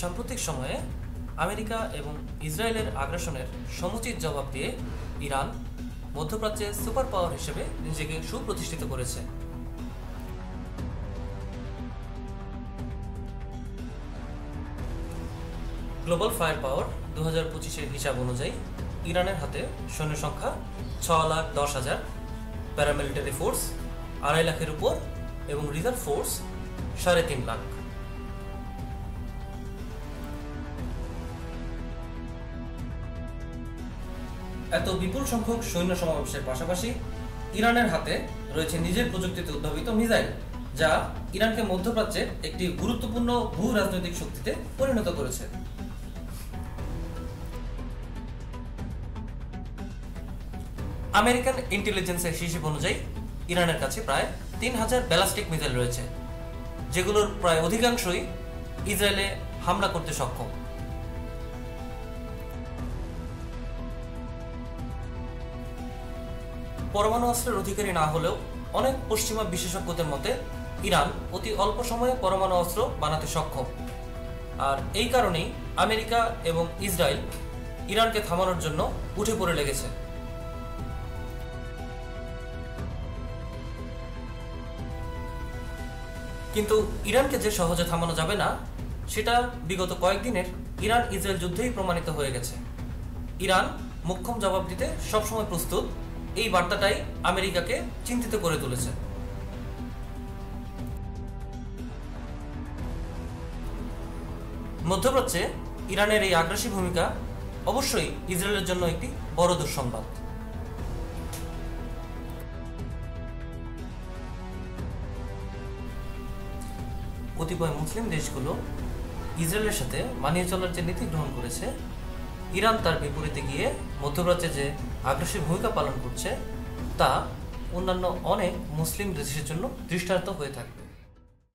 সাম্প্রতিক সময়ে আমেরিকা এবং ইসরায়েলের আগ্রাসনের সমুচিত জবাব দিয়ে ইরান মধ্যপ্রাচ্যে সুপার পাওয়ার হিসেবে নিজেকে সুপ্রতিষ্ঠিত করেছে। গ্লোবাল ফায়ার পাওয়ার 2025-এর হিসাব অনুযায়ী ইরানের হাতে সৈন্য সংখ্যা 6,10,000, প্যারামিলিটারি ফোর্স 2.5 লাখের উপর এবং রিজার্ভ ফোর্স 3.5 লাখ। এত বিপুল সংখ্যক সৈন্য সমাবেশের পাশাপাশি ইরানের হাতে রয়েছে নিজের প্রযুক্তিতে উদ্ভাবিত মিসাইল, যা ইরানকে মধ্যপ্রাচ্যের একটি গুরুত্বপূর্ণ ভূ রাজনৈতিক শক্তিতে পরিণত করেছে। আমেরিকান ইন্টেলিজেন্সের হিসেব অনুযায়ী ইরানের কাছে প্রায় 3,000 ব্যালিস্টিক মিসাইল রয়েছে, যেগুলোর প্রায় অধিকাংশই ইসরায়েলে হামলা করতে সক্ষম। পরমাণু অস্ত্রের অধিকারী না হলেও অনেক পশ্চিমা বিশেষজ্ঞদের মতে ইরান অতি অল্প সময়ে পরমাণু অস্ত্র বানাতে সক্ষম, আর এই কারণেই আমেরিকা এবং ইসরায়েল ইরানকে থামানোর জন্য উঠে পড়ে লেগেছে। কিন্তু ইরানকে যে সহজে থামানো যাবে না, সেটা বিগত কয়েকদিনের ইরান ইসরায়েল যুদ্ধেই প্রমাণিত হয়ে গেছে। ইরান মোক্ষম জবাব দিতে সবসময় প্রস্তুত, এই বার্তাটাই আমেরিকাকে চিন্তিত করে তুলেছে। মধ্যপ্রাচ্যে ইরানের এই আগ্রাসী ভূমিকা অবশ্যই ইসরায়েলের জন্য একটি বড় দুঃসংবাদ। কতিপয় মুসলিম দেশগুলো ইসরায়েলের সাথে মানিয়ে চলার যে নীতি গ্রহণ করেছে, ইরান তার বিপরীতে গিয়ে মধ্যপ্রাচ্যে যে আগ্রাসী ভূমিকা পালন করছে, তা অন্যান্য অনেক মুসলিম দেশের জন্য দৃষ্টান্ত হয়ে থাকবে।